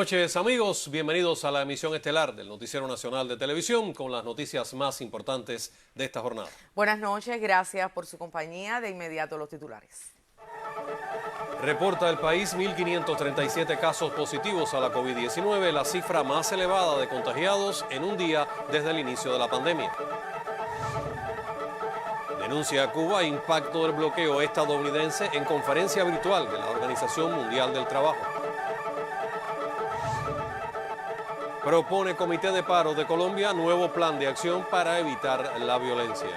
noches, amigos. Bienvenidos a la emisión estelar del Noticiero Nacional de Televisión con las noticias más importantes de esta jornada. Buenas noches, gracias por su compañía. De inmediato los titulares. Reporta el país 1.537 casos positivos a la COVID-19, la cifra más elevada de contagiados en un día desde el inicio de la pandemia. Denuncia a Cuba impacto del bloqueo estadounidense en conferencia virtual de la Organización Mundial del Trabajo. Propone Comité de Paro de Colombia nuevo plan de acción para evitar la violencia.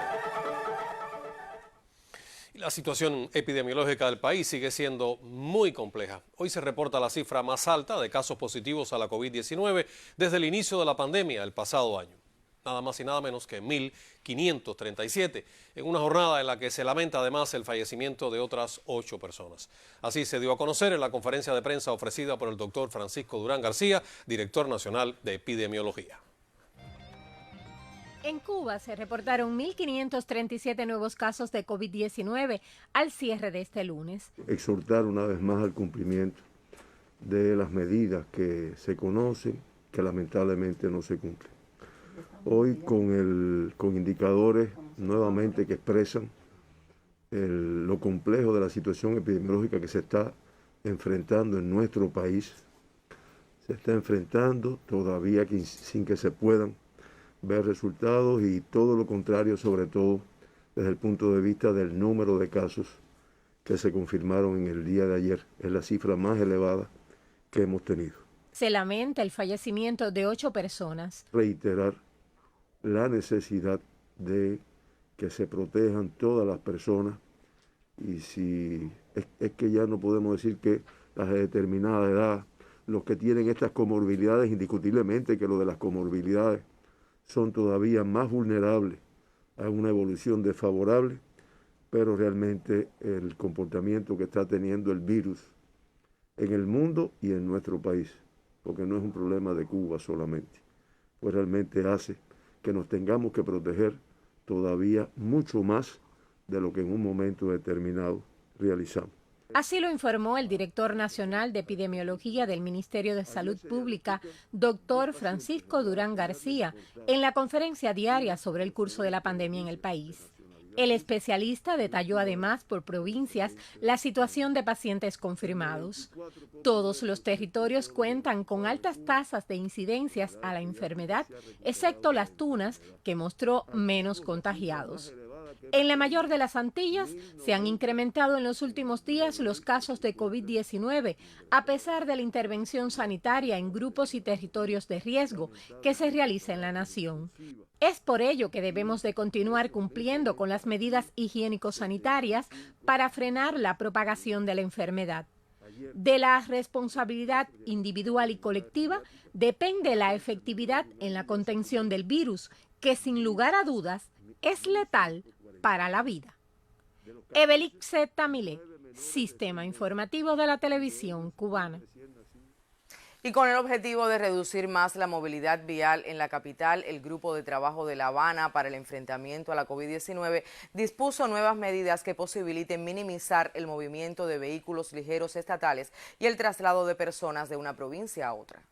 La situación epidemiológica del país sigue siendo muy compleja. Hoy se reporta la cifra más alta de casos positivos a la COVID-19 desde el inicio de la pandemia el pasado año. Nada más y nada menos que 1.537, en una jornada en la que se lamenta además el fallecimiento de otras 8 personas. Así se dio a conocer en la conferencia de prensa ofrecida por el doctor Francisco Durán García, director nacional de epidemiología. En Cuba se reportaron 1.537 nuevos casos de COVID-19 al cierre de este lunes. Exhortar una vez más al cumplimiento de las medidas que se conocen, que lamentablemente no se cumplen. Hoy con indicadores nuevamente que expresan lo complejo de la situación epidemiológica que se está enfrentando en nuestro país. Se está enfrentando todavía sin que se puedan ver resultados y todo lo contrario, sobre todo desde el punto de vista del número de casos que se confirmaron en el día de ayer. Es la cifra más elevada que hemos tenido. Se lamenta el fallecimiento de 8 personas. Reiterar la necesidad de que se protejan todas las personas y si es que ya no podemos decir que las de determinada edad, los que tienen estas comorbilidades, indiscutiblemente que lo de las comorbilidades son todavía más vulnerables a una evolución desfavorable, pero realmente el comportamiento que está teniendo el virus en el mundo y en nuestro país, porque no es un problema de Cuba solamente, pues realmente hace que nos tengamos que proteger todavía mucho más de lo que en un momento determinado realizamos. Así lo informó el director nacional de epidemiología del Ministerio de Salud Pública, doctor Francisco Durán García, en la conferencia diaria sobre el curso de la pandemia en el país. El especialista detalló además por provincias la situación de pacientes confirmados. Todos los territorios cuentan con altas tasas de incidencias a la enfermedad, excepto Las Tunas, que mostró menos contagiados. En la mayor de las Antillas se han incrementado en los últimos días los casos de COVID-19, a pesar de la intervención sanitaria en grupos y territorios de riesgo que se realiza en la nación. Es por ello que debemos de continuar cumpliendo con las medidas higiénico-sanitarias para frenar la propagación de la enfermedad. De la responsabilidad individual y colectiva depende la efectividad en la contención del virus, que sin lugar a dudas es letal para la vida. Ebelixe Tamilé, Sistema Informativo de la Televisión Cubana. Y con el objetivo de reducir más la movilidad vial en la capital, el Grupo de Trabajo de La Habana para el enfrentamiento a la COVID-19 dispuso nuevas medidas que posibiliten minimizar el movimiento de vehículos ligeros estatales y el traslado de personas de una provincia a otra.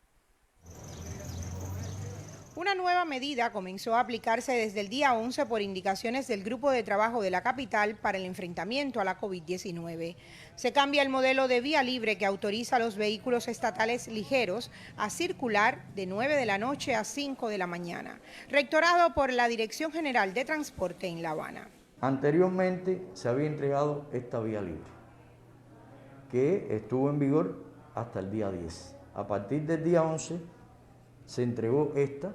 Una nueva medida comenzó a aplicarse desde el día 11 por indicaciones del Grupo de Trabajo de la capital para el enfrentamiento a la COVID-19. Se cambia el modelo de vía libre que autoriza a los vehículos estatales ligeros a circular de 9 de la noche a 5 de la mañana, rectorado por la Dirección General de Transporte en La Habana. Anteriormente se había entregado esta vía libre, que estuvo en vigor hasta el día 10. A partir del día 11 se entregó esta,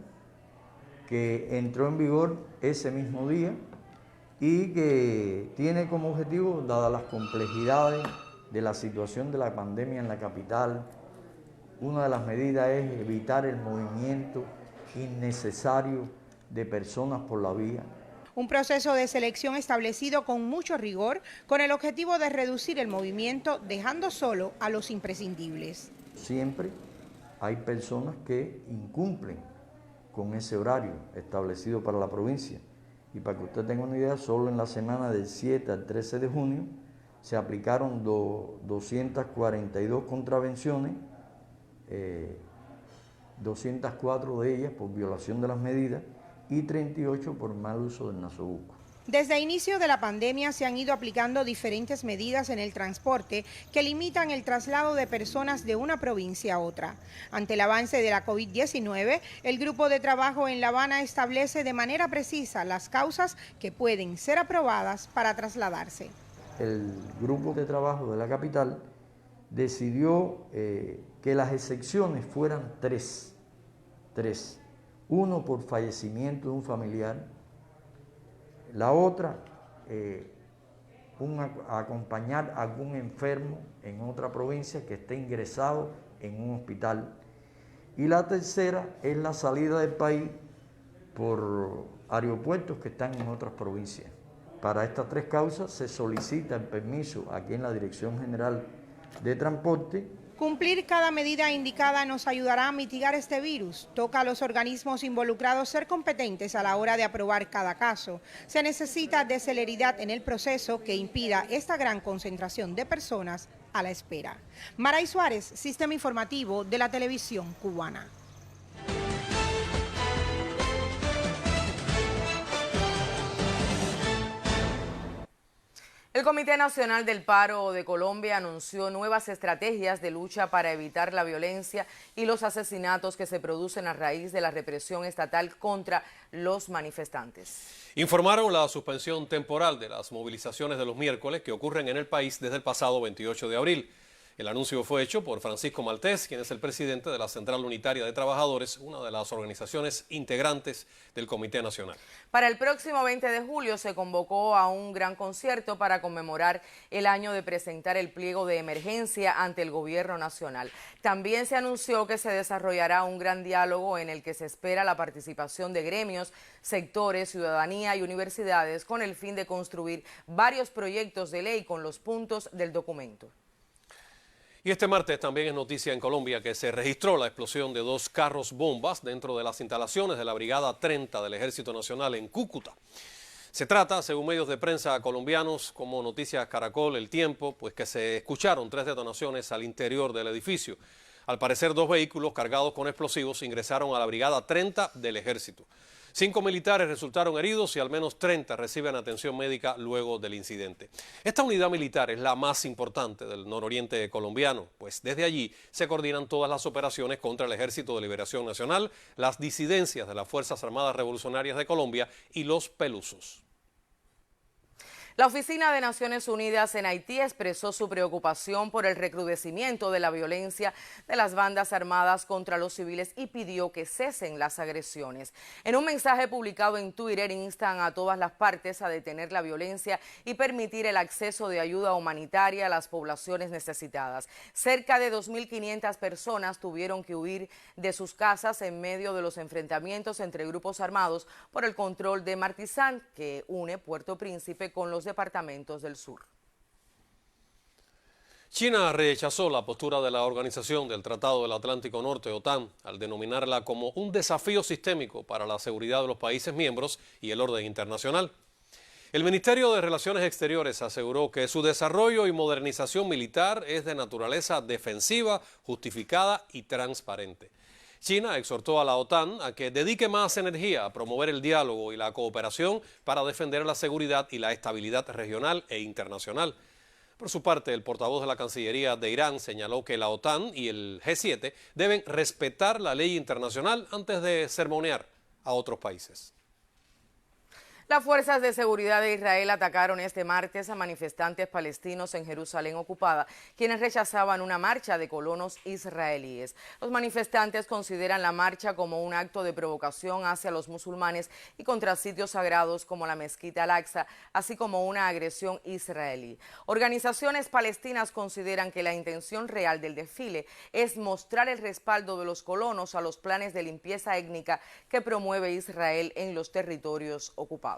que entró en vigor ese mismo día y que tiene como objetivo, dadas las complejidades de la situación de la pandemia en la capital, una de las medidas es evitar el movimiento innecesario de personas por la vía. Un proceso de selección establecido con mucho rigor, con el objetivo de reducir el movimiento, dejando solo a los imprescindibles. Siempre hay personas que incumplen con ese horario establecido para la provincia. Y para que usted tenga una idea, solo en la semana del 7 al 13 de junio se aplicaron 242 contravenciones 204 de ellas por violación de las medidas y 38 por mal uso del nasobuco. Desde el inicio de la pandemia se han ido aplicando diferentes medidas en el transporte que limitan el traslado de personas de una provincia a otra. Ante el avance de la COVID-19, el grupo de trabajo en La Habana establece de manera precisa las causas que pueden ser aprobadas para trasladarse. El grupo de trabajo de la capital decidió que las excepciones fueran tres. Uno por fallecimiento de un familiar. La otra, acompañar a algún enfermo en otra provincia que esté ingresado en un hospital. Y la tercera es la salida del país por aeropuertos que están en otras provincias. Para estas tres causas se solicita el permiso aquí en la Dirección General de Transporte. Cumplir cada medida indicada nos ayudará a mitigar este virus. Toca a los organismos involucrados ser competentes a la hora de aprobar cada caso. Se necesita de celeridad en el proceso que impida esta gran concentración de personas a la espera. Maray Suárez, Sistema Informativo de la Televisión Cubana. El Comité Nacional del Paro de Colombia anunció nuevas estrategias de lucha para evitar la violencia y los asesinatos que se producen a raíz de la represión estatal contra los manifestantes. Informaron la suspensión temporal de las movilizaciones de los miércoles que ocurren en el país desde el pasado 28 de abril. El anuncio fue hecho por Francisco Maltés, quien es el presidente de la Central Unitaria de Trabajadores, una de las organizaciones integrantes del Comité Nacional. Para el próximo 20 de julio se convocó a un gran concierto para conmemorar el año de presentar el pliego de emergencia ante el gobierno nacional. También se anunció que se desarrollará un gran diálogo en el que se espera la participación de gremios, sectores, ciudadanía y universidades con el fin de construir varios proyectos de ley con los puntos del documento. Y este martes también es noticia en Colombia que se registró la explosión de 2 carros bombas dentro de las instalaciones de la Brigada 30 del Ejército Nacional en Cúcuta. Se trata, según medios de prensa colombianos como Noticias Caracol, El Tiempo, pues que se escucharon 3 detonaciones al interior del edificio. Al parecer 2 vehículos cargados con explosivos ingresaron a la Brigada 30 del Ejército. 5 militares resultaron heridos y al menos 30 reciben atención médica luego del incidente. Esta unidad militar es la más importante del nororiente colombiano, pues desde allí se coordinan todas las operaciones contra el Ejército de Liberación Nacional, las disidencias de las Fuerzas Armadas Revolucionarias de Colombia y los pelusos. La Oficina de Naciones Unidas en Haití expresó su preocupación por el recrudecimiento de la violencia de las bandas armadas contra los civiles y pidió que cesen las agresiones. En un mensaje publicado en Twitter instan a todas las partes a detener la violencia y permitir el acceso de ayuda humanitaria a las poblaciones necesitadas. Cerca de 2.500 personas tuvieron que huir de sus casas en medio de los enfrentamientos entre grupos armados por el control de Martizán, que une Puerto Príncipe con los departamentos del sur. China rechazó la postura de la Organización del Tratado del Atlántico Norte, OTAN, al denominarla como un desafío sistémico para la seguridad de los países miembros y el orden internacional. El Ministerio de Relaciones Exteriores aseguró que su desarrollo y modernización militar es de naturaleza defensiva, justificada y transparente. China exhortó a la OTAN a que dedique más energía a promover el diálogo y la cooperación para defender la seguridad y la estabilidad regional e internacional. Por su parte, el portavoz de la Cancillería de Irán señaló que la OTAN y el G7 deben respetar la ley internacional antes de sermonear a otros países. Las fuerzas de seguridad de Israel atacaron este martes a manifestantes palestinos en Jerusalén ocupada, quienes rechazaban una marcha de colonos israelíes. Los manifestantes consideran la marcha como un acto de provocación hacia los musulmanes y contra sitios sagrados como la mezquita Al-Aqsa, así como una agresión israelí. Organizaciones palestinas consideran que la intención real del desfile es mostrar el respaldo de los colonos a los planes de limpieza étnica que promueve Israel en los territorios ocupados.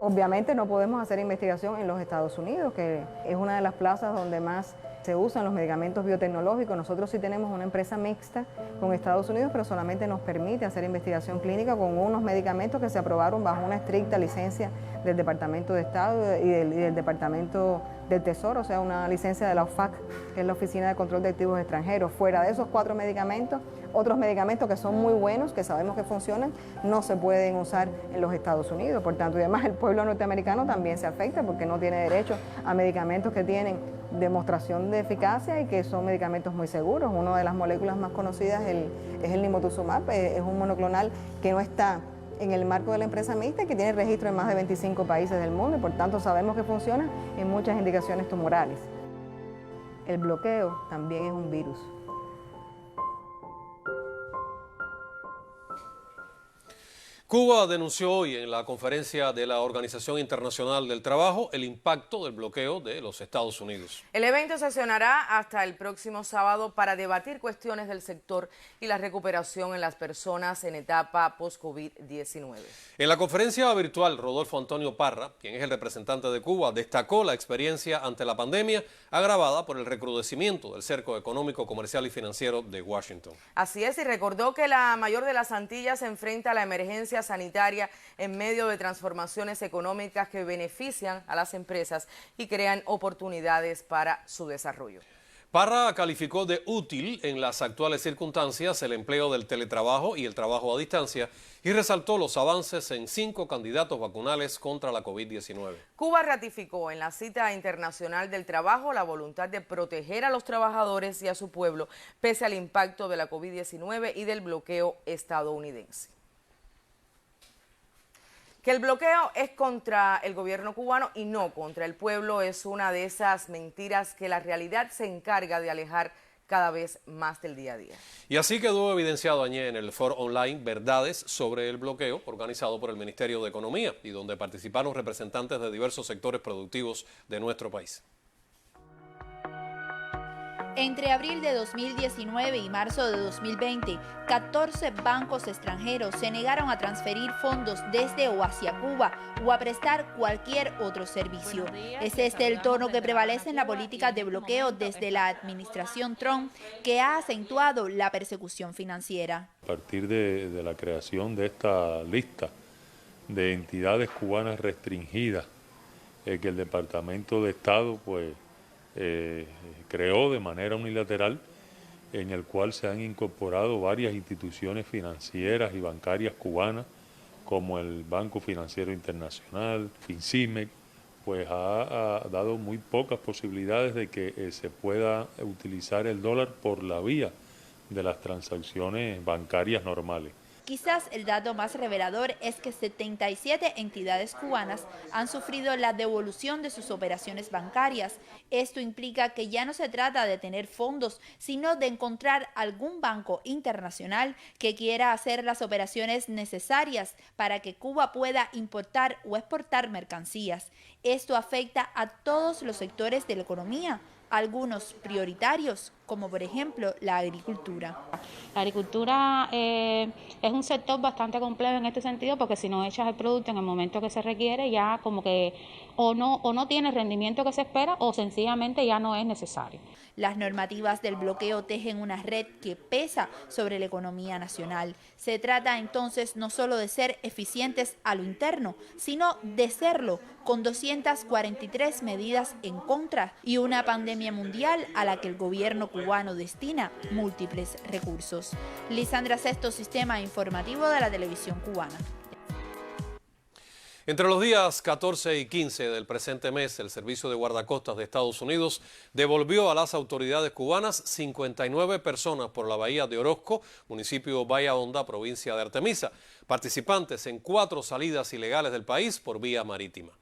Obviamente no podemos hacer investigación en los Estados Unidos, que es una de las plazas donde más se usan los medicamentos biotecnológicos. Nosotros sí tenemos una empresa mixta con Estados Unidos, pero solamente nos permite hacer investigación clínica con unos medicamentos que se aprobaron bajo una estricta licencia del Departamento de Estado y del Departamento del Tesoro, o sea, una licencia de la OFAC, que es la Oficina de Control de Activos Extranjeros. Fuera de esos 4 medicamentos, otros medicamentos que son muy buenos, que sabemos que funcionan, no se pueden usar en los Estados Unidos. Por tanto, y además el pueblo norteamericano también se afecta porque no tiene derecho a medicamentos que tienen demostración de eficacia y que son medicamentos muy seguros. Una de las moléculas más conocidas es el nimotuzumab, es un monoclonal que no está en el marco de la empresa mixta y que tiene registro en más de 25 países del mundo y por tanto sabemos que funciona en muchas indicaciones tumorales. El bloqueo también es un virus. Cuba denunció hoy en la conferencia de la Organización Internacional del Trabajo el impacto del bloqueo de los Estados Unidos. El evento sesionará hasta el próximo sábado para debatir cuestiones del sector y la recuperación en las personas en etapa post-COVID-19. En la conferencia virtual, Rodolfo Antonio Parra, quien es el representante de Cuba, destacó la experiencia ante la pandemia agravada por el recrudecimiento del cerco económico, comercial y financiero de Washington. Así es, y recordó que la mayor de las Antillas se enfrenta a la emergencia sanitaria en medio de transformaciones económicas que benefician a las empresas y crean oportunidades para su desarrollo. Parra calificó de útil en las actuales circunstancias el empleo del teletrabajo y el trabajo a distancia y resaltó los avances en 5 candidatos vacunales contra la COVID-19. Cuba ratificó en la cita internacional del trabajo la voluntad de proteger a los trabajadores y a su pueblo pese al impacto de la COVID-19 y del bloqueo estadounidense. Que el bloqueo es contra el gobierno cubano y no contra el pueblo es una de esas mentiras que la realidad se encarga de alejar cada vez más del día a día. Y así quedó evidenciado ayer en el foro online Verdades sobre el bloqueo, organizado por el Ministerio de Economía y donde participaron representantes de diversos sectores productivos de nuestro país. Entre abril de 2019 y marzo de 2020, 14 bancos extranjeros se negaron a transferir fondos desde o hacia Cuba o a prestar cualquier otro servicio. Es este el tono que prevalece en la política de bloqueo desde la administración Trump, que ha acentuado la persecución financiera. A partir de la creación de esta lista de entidades cubanas restringidas, que el Departamento de Estado creó de manera unilateral, en el cual se han incorporado varias instituciones financieras y bancarias cubanas, como el Banco Financiero Internacional, FinCIMEC, pues ha dado muy pocas posibilidades de que se pueda utilizar el dólar por la vía de las transacciones bancarias normales. Quizás el dato más revelador es que 77 entidades cubanas han sufrido la devolución de sus operaciones bancarias. Esto implica que ya no se trata de tener fondos, sino de encontrar algún banco internacional que quiera hacer las operaciones necesarias para que Cuba pueda importar o exportar mercancías. Esto afecta a todos los sectores de la economía, algunos prioritarios, como por ejemplo la agricultura. La agricultura es un sector bastante complejo en este sentido, porque si no echas el producto en el momento que se requiere, ya como que o no tiene el rendimiento que se espera o sencillamente ya no es necesario. Las normativas del bloqueo tejen una red que pesa sobre la economía nacional. Se trata entonces no solo de ser eficientes a lo interno, sino de serlo con 243 medidas en contra y una pandemia mundial a la que el gobierno cubano destina múltiples recursos. Lisandra Sesto, Sistema Informativo de la Televisión Cubana. Entre los días 14 y 15 del presente mes, el Servicio de Guardacostas de Estados Unidos devolvió a las autoridades cubanas 59 personas por la bahía de Orozco, municipio Bahía Honda, provincia de Artemisa, participantes en 4 salidas ilegales del país por vía marítima.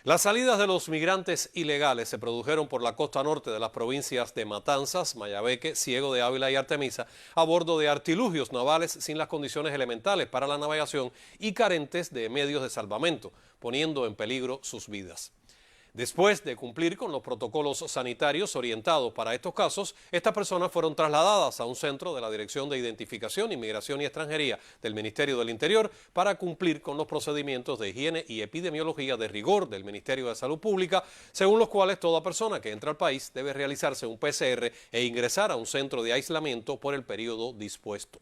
Las salidas de los migrantes ilegales se produjeron por la costa norte de las provincias de Matanzas, Mayabeque, Ciego de Ávila y Artemisa a bordo de artilugios navales sin las condiciones elementales para la navegación y carentes de medios de salvamento, poniendo en peligro sus vidas. Después de cumplir con los protocolos sanitarios orientados para estos casos, estas personas fueron trasladadas a un centro de la Dirección de Identificación, Inmigración y Extranjería del Ministerio del Interior para cumplir con los procedimientos de higiene y epidemiología de rigor del Ministerio de Salud Pública, según los cuales toda persona que entra al país debe realizarse un PCR e ingresar a un centro de aislamiento por el periodo dispuesto.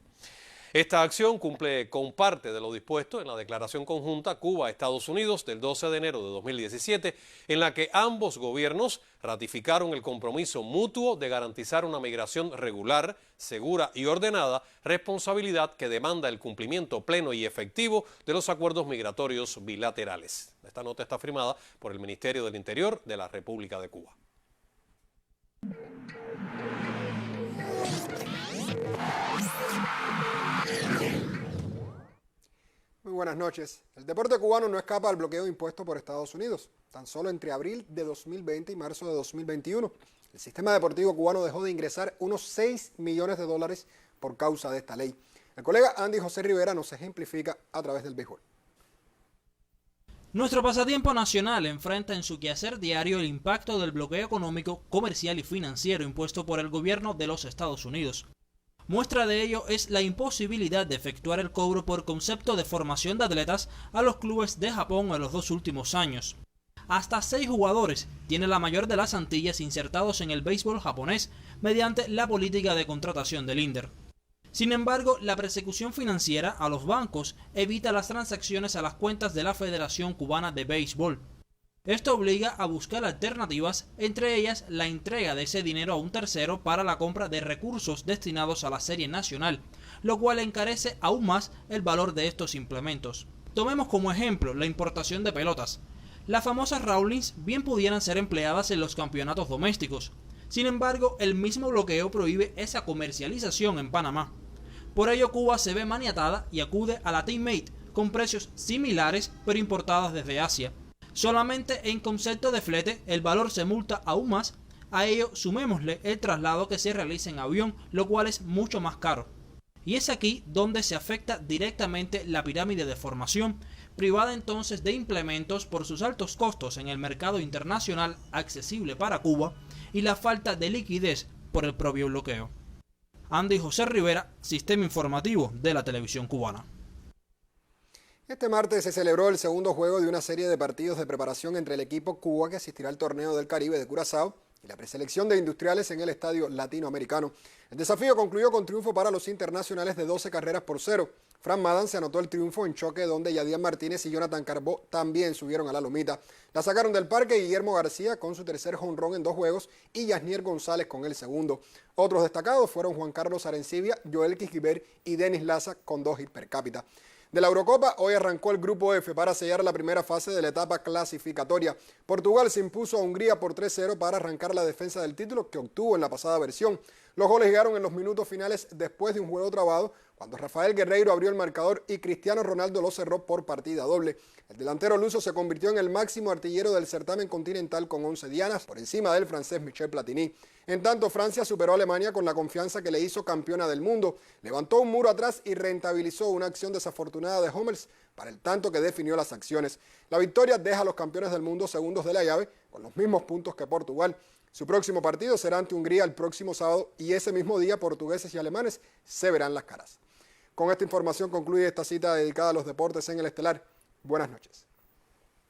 Esta acción cumple con parte de lo dispuesto en la declaración conjunta Cuba-Estados Unidos del 12 de enero de 2017, en la que ambos gobiernos ratificaron el compromiso mutuo de garantizar una migración regular, segura y ordenada, responsabilidad que demanda el cumplimiento pleno y efectivo de los acuerdos migratorios bilaterales. Esta nota está firmada por el Ministerio del Interior de la República de Cuba. Muy buenas noches. El deporte cubano no escapa al bloqueo impuesto por Estados Unidos. Tan solo entre abril de 2020 y marzo de 2021, el sistema deportivo cubano dejó de ingresar unos 6 millones de dólares por causa de esta ley. El colega Andy José Rivera nos ejemplifica a través del béisbol. Nuestro pasatiempo nacional enfrenta en su quehacer diario el impacto del bloqueo económico, comercial y financiero impuesto por el gobierno de los Estados Unidos. Muestra de ello es la imposibilidad de efectuar el cobro por concepto de formación de atletas a los clubes de Japón en los 2 últimos años. Hasta 6 jugadores tiene la mayor de las Antillas insertados en el béisbol japonés mediante la política de contratación del INDER. Sin embargo, la persecución financiera a los bancos evita las transacciones a las cuentas de la Federación Cubana de Béisbol. Esto obliga a buscar alternativas, entre ellas la entrega de ese dinero a un tercero para la compra de recursos destinados a la serie nacional, lo cual encarece aún más el valor de estos implementos. Tomemos como ejemplo la importación de pelotas. Las famosas Rawlings bien pudieran ser empleadas en los campeonatos domésticos. Sin embargo, el mismo bloqueo prohíbe esa comercialización en Panamá. Por ello, Cuba se ve maniatada y acude a la Teammate con precios similares pero importadas desde Asia. Solamente en concepto de flete el valor se multa aún más, a ello sumémosle el traslado que se realiza en avión, lo cual es mucho más caro. Y es aquí donde se afecta directamente la pirámide de formación, privada entonces de implementos por sus altos costos en el mercado internacional accesible para Cuba y la falta de liquidez por el propio bloqueo. Andy José Rivera, Sistema Informativo de la Televisión Cubana. Este martes se celebró el segundo juego de una serie de partidos de preparación entre el equipo Cuba, que asistirá al torneo del Caribe de Curazao, y la preselección de Industriales en el Estadio Latinoamericano. El desafío concluyó con triunfo para los internacionales de 12 carreras por 0. Fran Madden se anotó el triunfo en choque donde Yadier Martínez y Jonathan Carbó también subieron a la lomita. La sacaron del parque Guillermo García con su tercer jonrón en 2 juegos y Yasnier González con el segundo. Otros destacados fueron Juan Carlos Arencibia, Joel Quisquiver y Denis Laza con 2 hits per cápita. De la Eurocopa, hoy arrancó el Grupo F para sellar la primera fase de la etapa clasificatoria. Portugal se impuso a Hungría por 3-0 para arrancar la defensa del título que obtuvo en la pasada versión. Los goles llegaron en los minutos finales después de un juego trabado, cuando Rafael Guerreiro abrió el marcador y Cristiano Ronaldo lo cerró por partida doble. El delantero luso se convirtió en el máximo artillero del certamen continental con 11 dianas, por encima del francés Michel Platini. En tanto, Francia superó a Alemania con la confianza que le hizo campeona del mundo. Levantó un muro atrás y rentabilizó una acción desafortunada de Hummels para el tanto que definió las acciones. La victoria deja a los campeones del mundo segundos de la llave, con los mismos puntos que Portugal. Su próximo partido será ante Hungría el próximo sábado y ese mismo día portugueses y alemanes se verán las caras. Con esta información concluye esta cita dedicada a los deportes en el Estelar. Buenas noches.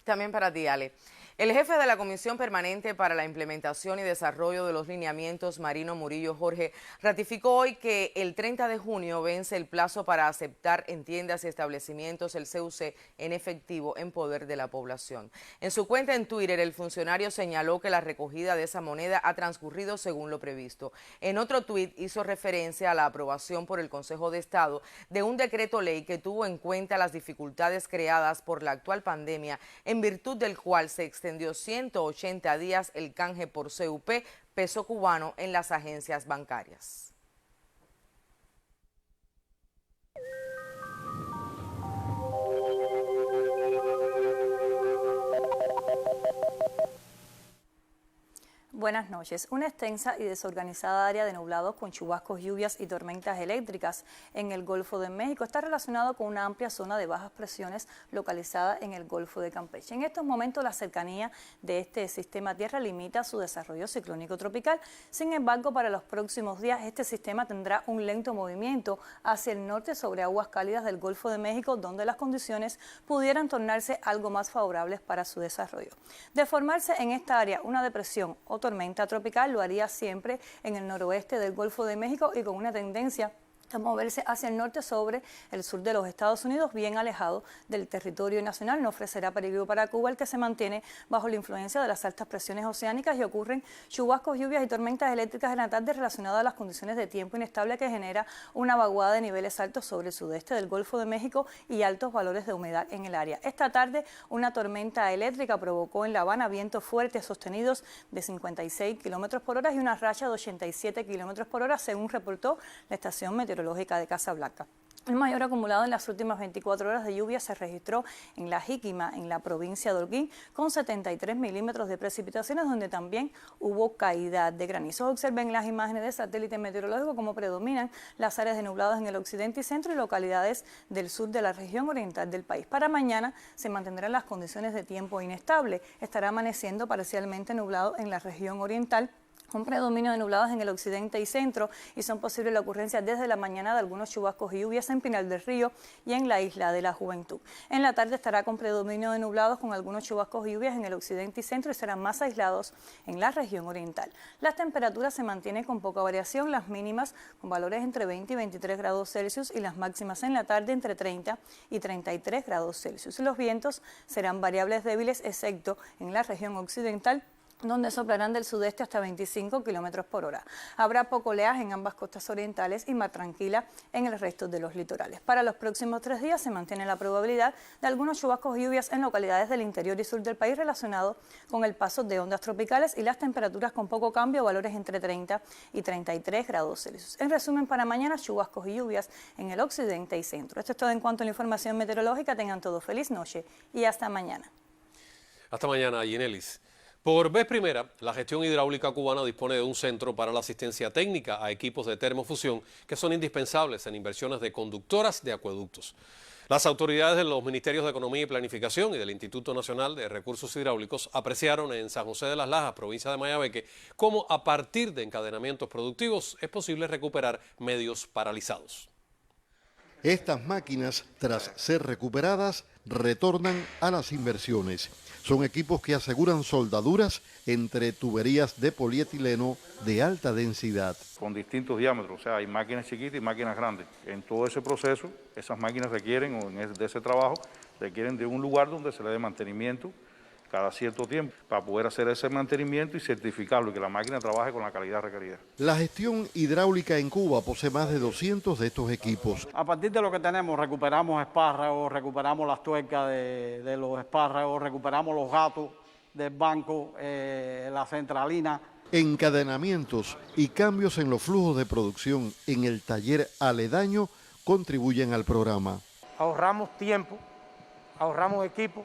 También para ti, Ale. El jefe de la Comisión Permanente para la Implementación y Desarrollo de los Lineamientos, Marino Murillo Jorge, ratificó hoy que el 30 de junio vence el plazo para aceptar en tiendas y establecimientos el CUC en efectivo en poder de la población. En su cuenta en Twitter, el funcionario señaló que la recogida de esa moneda ha transcurrido según lo previsto. En otro tuit hizo referencia a la aprobación por el Consejo de Estado de un decreto ley que tuvo en cuenta las dificultades creadas por la actual pandemia, en virtud del cual se extendió 180 días el canje por CUP peso cubano en las agencias bancarias. Buenas noches. Una extensa y desorganizada área de nublados con chubascos, lluvias y tormentas eléctricas en el Golfo de México está relacionado con una amplia zona de bajas presiones localizada en el Golfo de Campeche. En estos momentos la cercanía de este sistema tierra limita su desarrollo ciclónico tropical. Sin embargo, para los próximos días este sistema tendrá un lento movimiento hacia el norte sobre aguas cálidas del Golfo de México, donde las condiciones pudieran tornarse algo más favorables para su desarrollo. De formarse en esta área una depresión o tormenta tropical, lo haría siempre en el noroeste del Golfo de México y con una tendencia de moverse hacia el norte sobre el sur de los Estados Unidos, bien alejado del territorio nacional. No ofrecerá peligro para Cuba, el que se mantiene bajo la influencia de las altas presiones oceánicas, y ocurren chubascos, lluvias y tormentas eléctricas en la tarde relacionadas a las condiciones de tiempo inestable que genera una vaguada de niveles altos sobre el sudeste del Golfo de México y altos valores de humedad en el área. Esta tarde una tormenta eléctrica provocó en La Habana vientos fuertes sostenidos de 56 kilómetros por hora y una racha de 87 kilómetros por hora, según reportó la estación meteorológica de Casablanca. El mayor acumulado en las últimas 24 horas de lluvia se registró en La Jíquima, en la provincia de Holguín, con 73 milímetros de precipitaciones, donde también hubo caída de granizo. Observen las imágenes de satélite meteorológico cómo predominan las áreas de nublados en el occidente y centro y localidades del sur de la región oriental del país. Para mañana se mantendrán las condiciones de tiempo inestable. Estará amaneciendo parcialmente nublado en la región oriental, con predominio de nublados en el occidente y centro, y son posibles la ocurrencia desde la mañana de algunos chubascos y lluvias en Pinal del Río y en la Isla de la Juventud. En la tarde estará con predominio de nublados con algunos chubascos y lluvias en el occidente y centro, y serán más aislados en la región oriental. Las temperaturas se mantienen con poca variación, las mínimas con valores entre 20 y 23 grados Celsius y las máximas en la tarde entre 30 y 33 grados Celsius. Los vientos serán variables débiles, excepto en la región occidental, donde soplarán del sudeste hasta 25 kilómetros por hora. Habrá poco oleaje en ambas costas orientales y mar tranquila en el resto de los litorales. Para los próximos 3 días se mantiene la probabilidad de algunos chubascos y lluvias en localidades del interior y sur del país relacionados con el paso de ondas tropicales, y las temperaturas con poco cambio, valores entre 30 y 33 grados Celsius. En resumen, para mañana, chubascos y lluvias en el occidente y centro. Esto es todo en cuanto a la información meteorológica. Tengan todos feliz noche y hasta mañana. Hasta mañana, Ginelis. Por vez primera, la gestión hidráulica cubana dispone de un centro para la asistencia técnica a equipos de termofusión que son indispensables en inversiones de conductoras de acueductos. Las autoridades de los Ministerios de Economía y Planificación y del Instituto Nacional de Recursos Hidráulicos apreciaron en San José de las Lajas, provincia de Mayabeque, cómo a partir de encadenamientos productivos es posible recuperar medios paralizados. Estas máquinas, tras ser recuperadas, retornan a las inversiones. Son equipos que aseguran soldaduras entre tuberías de polietileno de alta densidad. Con distintos diámetros, o sea, hay máquinas chiquitas y máquinas grandes. En todo ese proceso, esas máquinas requieren, de ese trabajo, requieren de un lugar donde se le dé mantenimiento cada cierto tiempo, para poder hacer ese mantenimiento y certificarlo y que la máquina trabaje con la calidad requerida. La gestión hidráulica en Cuba posee más de 200 de estos equipos. A partir de lo que tenemos, recuperamos espárragos, recuperamos las tuercas de los espárragos, recuperamos los gatos del banco, la centralina. Encadenamientos y cambios en los flujos de producción en el taller aledaño contribuyen al programa. Ahorramos tiempo, ahorramos equipo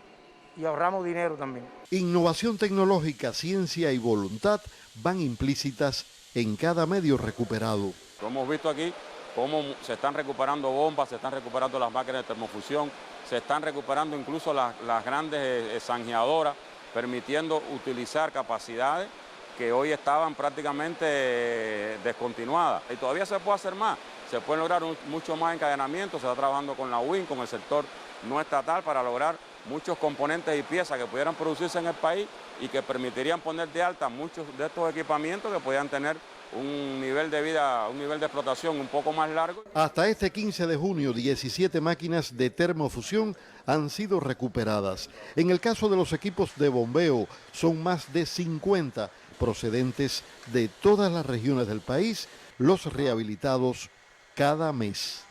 y ahorramos dinero también. Innovación tecnológica, ciencia y voluntad van implícitas en cada medio recuperado. Hemos visto aquí cómo se están recuperando bombas, se están recuperando las máquinas de termofusión, se están recuperando incluso las grandes zanjeadoras, permitiendo utilizar capacidades que hoy estaban prácticamente descontinuadas. Y todavía se puede hacer más, se puede lograr mucho más encadenamiento, se está trabajando con la UIN, con el sector no estatal, para lograr muchos componentes y piezas que pudieran producirse en el país y que permitirían poner de alta muchos de estos equipamientos que podían tener un nivel de vida, un nivel de explotación un poco más largo. Hasta este 15 de junio, 17 máquinas de termofusión han sido recuperadas. En el caso de los equipos de bombeo, son más de 50 procedentes de todas las regiones del país, los rehabilitados cada mes.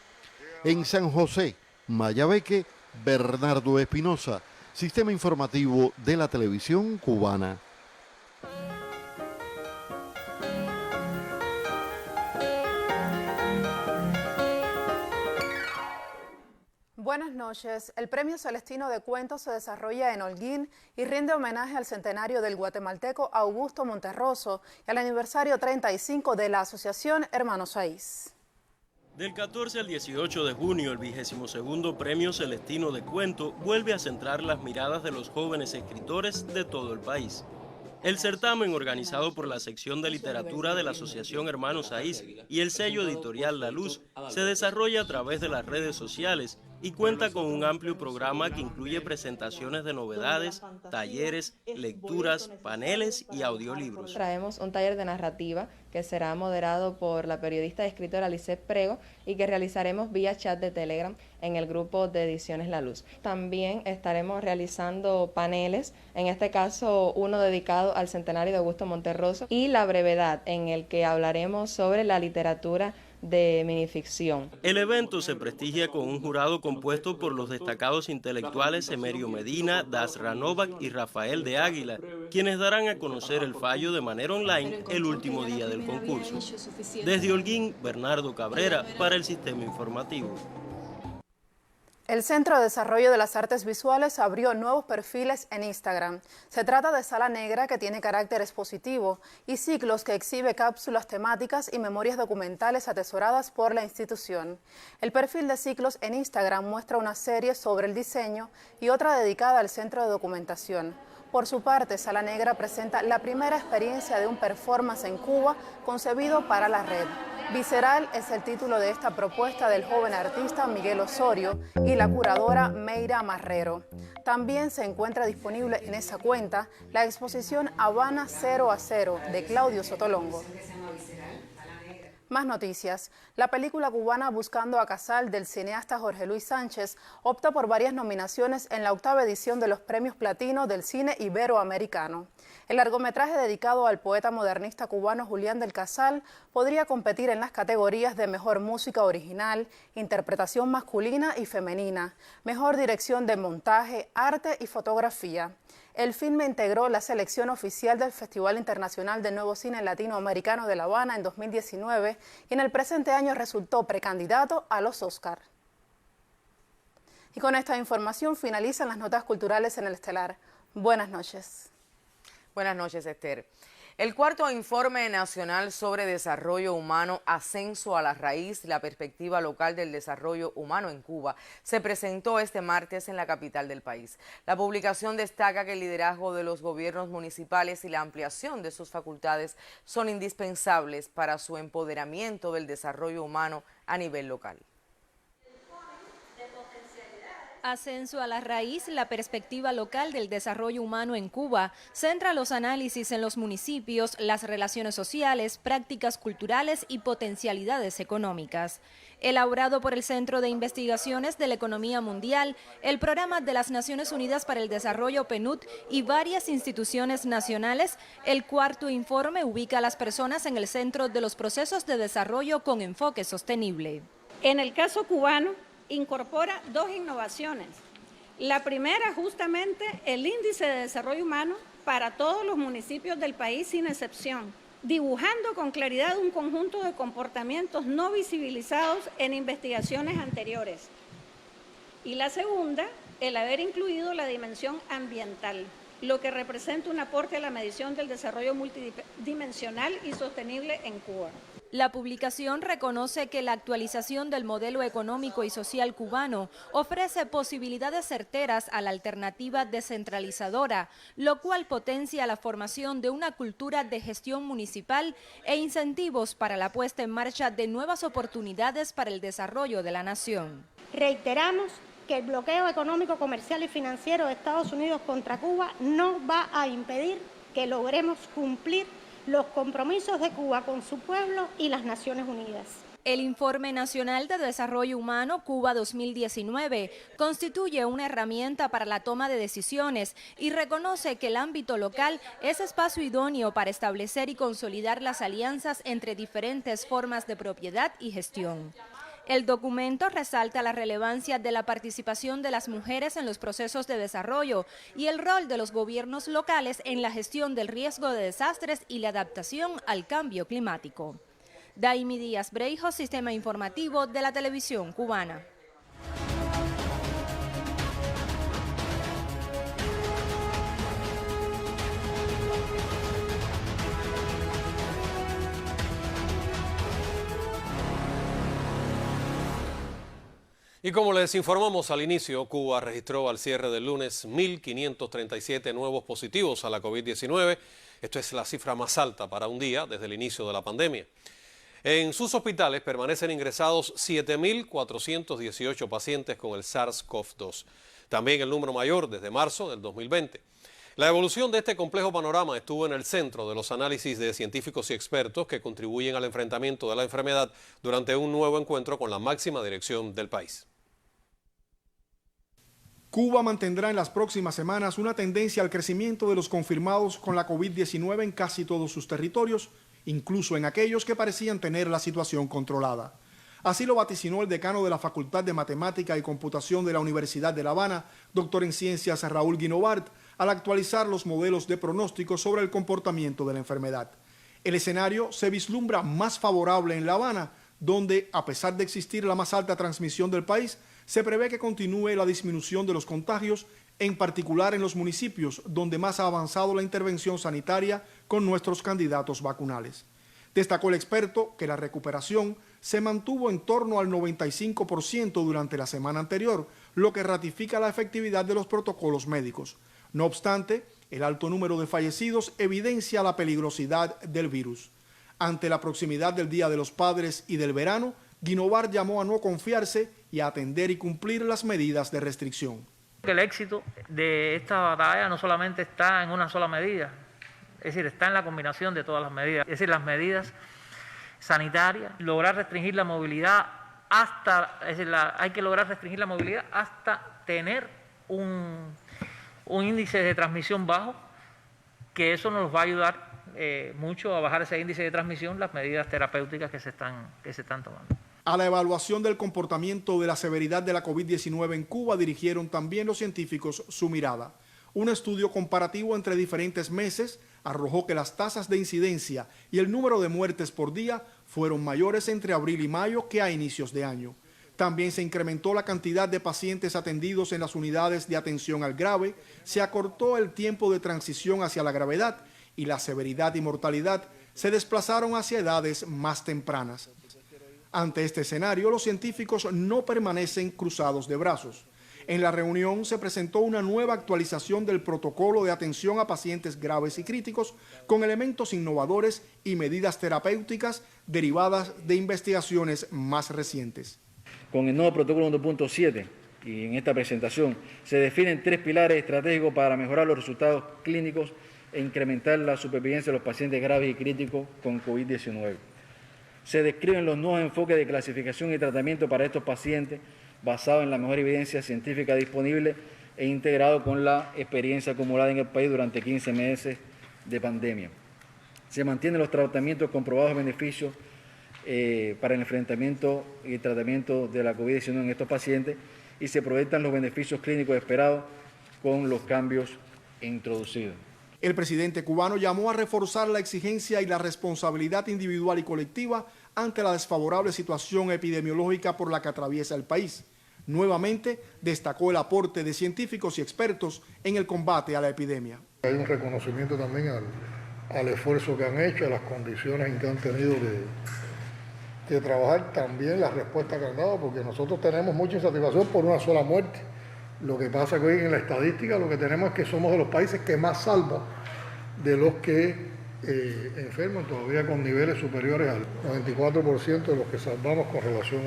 En San José, Mayabeque, Bernardo Espinosa, Sistema Informativo de la Televisión Cubana. Buenas noches. El Premio Celestino de Cuentos se desarrolla en Holguín y rinde homenaje al centenario del guatemalteco Augusto Monterroso y al aniversario 35 de la Asociación Hermanos Saiz. Del 14 al 18 de junio, el 22º Premio Celestino de Cuento vuelve a centrar las miradas de los jóvenes escritores de todo el país. El certamen, organizado por la sección de literatura de la Asociación Hermanos Saiz y el sello editorial La Luz, se desarrolla a través de las redes sociales y cuenta con un amplio programa que incluye presentaciones de novedades, talleres, lecturas, paneles y audiolibros. Traemos un taller de narrativa que será moderado por la periodista y escritora Lisette Prego y que realizaremos vía chat de Telegram en el grupo de Ediciones La Luz. También estaremos realizando paneles, en este caso uno dedicado al centenario de Augusto Monterroso y La brevedad, en el que hablaremos sobre la literatura de minificción. El evento se prestigia con un jurado compuesto por los destacados intelectuales Emerio Medina, Dasra Novak y Rafael de Águila, quienes darán a conocer el fallo de manera online el último día del concurso. Desde Holguín, Bernardo Cabrera para el Sistema Informativo. El Centro de Desarrollo de las Artes Visuales abrió nuevos perfiles en Instagram. Se trata de Sala Negra, que tiene carácter expositivo, y Ciclos, que exhibe cápsulas temáticas y memorias documentales atesoradas por la institución. El perfil de Ciclos en Instagram muestra una serie sobre el diseño y otra dedicada al centro de documentación. Por su parte, Sala Negra presenta la primera experiencia de un performance en Cuba concebido para la red. Visceral es el título de esta propuesta del joven artista Miguel Osorio y la curadora Meira Marrero. También se encuentra disponible en esa cuenta la exposición Habana 0 a 0 de Claudio Sotolongo. Más noticias. La película cubana Buscando a Casal del cineasta Jorge Luis Sánchez opta por varias nominaciones en la 8ª edición de los Premios Platino del Cine Iberoamericano. El largometraje dedicado al poeta modernista cubano Julián del Casal podría competir en las categorías de Mejor Música Original, Interpretación Masculina y Femenina, Mejor Dirección de Montaje, Arte y Fotografía. El filme integró la selección oficial del Festival Internacional de Nuevo Cine Latinoamericano de La Habana en 2019 y en el presente año resultó precandidato a los Oscar. Y con esta información finalizan las notas culturales en el Estelar. Buenas noches. Buenas noches, Esther. El cuarto informe nacional sobre desarrollo humano, Ascenso a la Raíz, la perspectiva local del desarrollo humano en Cuba, se presentó este martes en la capital del país. La publicación destaca que el liderazgo de los gobiernos municipales y la ampliación de sus facultades son indispensables para su empoderamiento del desarrollo humano a nivel local. Ascenso a la Raíz, la perspectiva local del desarrollo humano en Cuba, centra los análisis en los municipios, las relaciones sociales, prácticas culturales y potencialidades económicas. Elaborado por el Centro de Investigaciones de la Economía Mundial, el Programa de las Naciones Unidas para el Desarrollo PNUD y varias instituciones nacionales, el cuarto informe ubica a las personas en el centro de los procesos de desarrollo con enfoque sostenible. En el caso cubano, incorpora dos innovaciones. La primera, justamente, el índice de desarrollo humano para todos los municipios del país sin excepción, dibujando con claridad un conjunto de comportamientos no visibilizados en investigaciones anteriores. Y la segunda, el haber incluido la dimensión ambiental, lo que representa un aporte a la medición del desarrollo multidimensional y sostenible en Cuba. La publicación reconoce que la actualización del modelo económico y social cubano ofrece posibilidades certeras a la alternativa descentralizadora, lo cual potencia la formación de una cultura de gestión municipal e incentivos para la puesta en marcha de nuevas oportunidades para el desarrollo de la nación. Reiteramos que el bloqueo económico, comercial y financiero de Estados Unidos contra Cuba no va a impedir que logremos cumplir los compromisos de Cuba con su pueblo y las Naciones Unidas. El Informe Nacional de Desarrollo Humano Cuba 2019 constituye una herramienta para la toma de decisiones y reconoce que el ámbito local es espacio idóneo para establecer y consolidar las alianzas entre diferentes formas de propiedad y gestión. El documento resalta la relevancia de la participación de las mujeres en los procesos de desarrollo y el rol de los gobiernos locales en la gestión del riesgo de desastres y la adaptación al cambio climático. Daimi Díaz Breijo, Sistema Informativo de la Televisión Cubana. Y como les informamos al inicio, Cuba registró al cierre del lunes 1.537 nuevos positivos a la COVID-19. Esto es la cifra más alta para un día desde el inicio de la pandemia. En sus hospitales permanecen ingresados 7.418 pacientes con el SARS-CoV-2. También el número mayor desde marzo del 2020. La evolución de este complejo panorama estuvo en el centro de los análisis de científicos y expertos que contribuyen al enfrentamiento de la enfermedad durante un nuevo encuentro con la máxima dirección del país. Cuba mantendrá en las próximas semanas una tendencia al crecimiento de los confirmados con la COVID-19 en casi todos sus territorios, incluso en aquellos que parecían tener la situación controlada. Así lo vaticinó el decano de la Facultad de Matemática y Computación de la Universidad de La Habana, doctor en Ciencias Raúl Guinovart, al actualizar los modelos de pronóstico sobre el comportamiento de la enfermedad. El escenario se vislumbra más favorable en La Habana, donde, a pesar de existir la más alta transmisión del país, se prevé que continúe la disminución de los contagios, en particular en los municipios donde más ha avanzado la intervención sanitaria con nuestros candidatos vacunales. Destacó el experto que la recuperación se mantuvo en torno al 95% durante la semana anterior, lo que ratifica la efectividad de los protocolos médicos. No obstante, el alto número de fallecidos evidencia la peligrosidad del virus. Ante la proximidad del Día de los Padres y del verano, Guinovart llamó a no confiarse y a atender y cumplir las medidas de restricción. El éxito de esta batalla no solamente está en una sola medida, es decir, está en la combinación de todas las medidas, es decir, las medidas sanitarias, lograr restringir la movilidad hay que lograr restringir la movilidad hasta tener un índice de transmisión bajo, que eso nos va a ayudar mucho a bajar ese índice de transmisión, las medidas terapéuticas que se están tomando. A la evaluación del comportamiento de la severidad de la COVID-19 en Cuba dirigieron también los científicos su mirada. Un estudio comparativo entre diferentes meses arrojó que las tasas de incidencia y el número de muertes por día fueron mayores entre abril y mayo que a inicios de año. También se incrementó la cantidad de pacientes atendidos en las unidades de atención al grave, se acortó el tiempo de transición hacia la gravedad y la severidad y mortalidad se desplazaron hacia edades más tempranas. Ante este escenario, los científicos no permanecen cruzados de brazos. En la reunión se presentó una nueva actualización del protocolo de atención a pacientes graves y críticos con elementos innovadores y medidas terapéuticas derivadas de investigaciones más recientes. Con el nuevo protocolo 1.7 y en esta presentación se definen 3 pilares estratégicos para mejorar los resultados clínicos e incrementar la supervivencia de los pacientes graves y críticos con COVID-19. Se describen los nuevos enfoques de clasificación y tratamiento para estos pacientes basados en la mejor evidencia científica disponible e integrado con la experiencia acumulada en el país durante 15 meses de pandemia. Se mantienen los tratamientos comprobados beneficios para el enfrentamiento y tratamiento de la COVID-19 en estos pacientes y se proyectan los beneficios clínicos esperados con los cambios introducidos. El presidente cubano llamó a reforzar la exigencia y la responsabilidad individual y colectiva ante la desfavorable situación epidemiológica por la que atraviesa el país. Nuevamente destacó el aporte de científicos y expertos en el combate a la epidemia. Hay un reconocimiento también al esfuerzo que han hecho, a las condiciones en que han tenido de trabajar, también la respuesta que han dado, porque nosotros tenemos mucha insatisfacción por una sola muerte. Lo que pasa que hoy en la estadística lo que tenemos es que somos de los países que más salvan de los que enferman, todavía con niveles superiores al 94% de los que salvamos con relación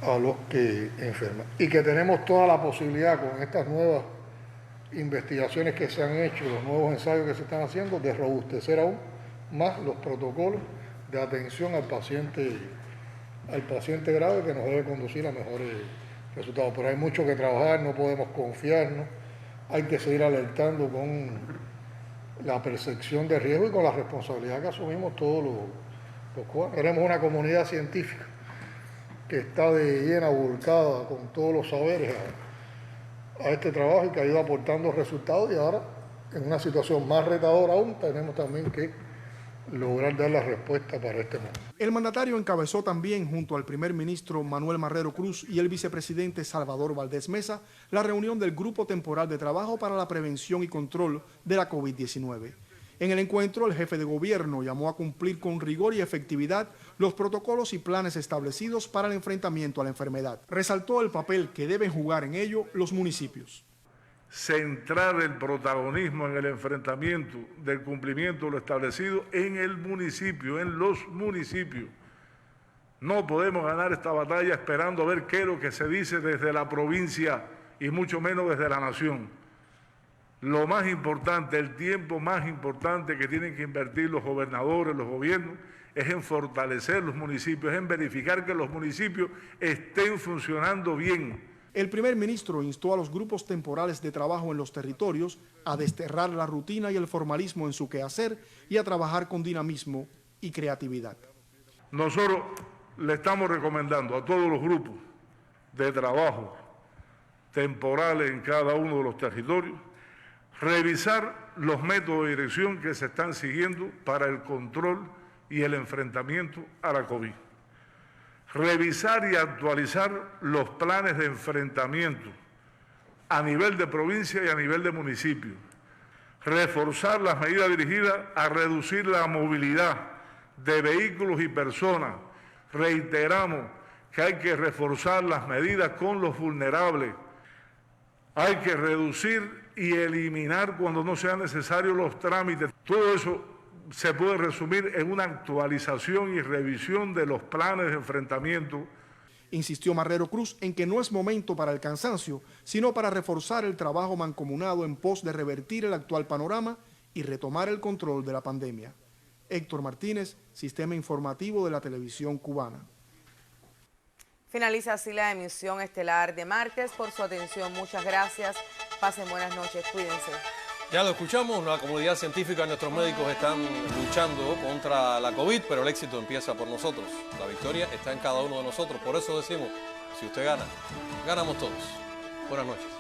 a los que enferman. Y que tenemos toda la posibilidad con estas nuevas investigaciones que se han hecho, los nuevos ensayos que se están haciendo, de robustecer aún más los protocolos de atención al paciente grave, que nos debe conducir a mejores resultados. Pero hay mucho que trabajar, no podemos confiarnos, hay que seguir alertando con la percepción de riesgo y con la responsabilidad que asumimos todos los cubanos. Tenemos una comunidad científica que está de llena, volcada con todos los saberes a este trabajo y que ha ido aportando resultados, y ahora en una situación más retadora aún tenemos también que lograr dar la respuesta para este momento. El mandatario encabezó también, junto al primer ministro Manuel Marrero Cruz y el vicepresidente Salvador Valdés Mesa, la reunión del Grupo Temporal de Trabajo para la Prevención y Control de la COVID-19. En el encuentro, el jefe de gobierno llamó a cumplir con rigor y efectividad los protocolos y planes establecidos para el enfrentamiento a la enfermedad. Resaltó el papel que deben jugar en ello los municipios. centrar el protagonismo en el enfrentamiento del cumplimiento de lo establecido en el municipio, en los municipios. No podemos ganar esta batalla esperando a ver qué es lo que se dice desde la provincia y mucho menos desde la nación. Lo más importante, el tiempo más importante que tienen que invertir los gobernadores, los gobiernos, es en fortalecer los municipios, en verificar que los municipios estén funcionando bien. El primer ministro instó a los grupos temporales de trabajo en los territorios a desterrar la rutina y el formalismo en su quehacer y a trabajar con dinamismo y creatividad. Nosotros le estamos recomendando a todos los grupos de trabajo temporales en cada uno de los territorios revisar los métodos de dirección que se están siguiendo para el control y el enfrentamiento a la COVID. Revisar y actualizar los planes de enfrentamiento a nivel de provincia y a nivel de municipio. Reforzar las medidas dirigidas a reducir la movilidad de vehículos y personas. Reiteramos que hay que reforzar las medidas con los vulnerables. Hay que reducir y eliminar cuando no sean necesarios los trámites. Todo eso se puede resumir en una actualización y revisión de los planes de enfrentamiento. Insistió Marrero Cruz en que no es momento para el cansancio, sino para reforzar el trabajo mancomunado en pos de revertir el actual panorama y retomar el control de la pandemia. Héctor Martínez, Sistema Informativo de la Televisión Cubana. Finaliza así la emisión estelar de martes. Por su atención, muchas gracias. Pasen buenas noches, cuídense. Ya lo escuchamos, la comunidad científica y nuestros médicos están luchando contra la COVID, pero el éxito empieza por nosotros. La victoria está en cada uno de nosotros. Por eso decimos, si usted gana, ganamos todos. Buenas noches.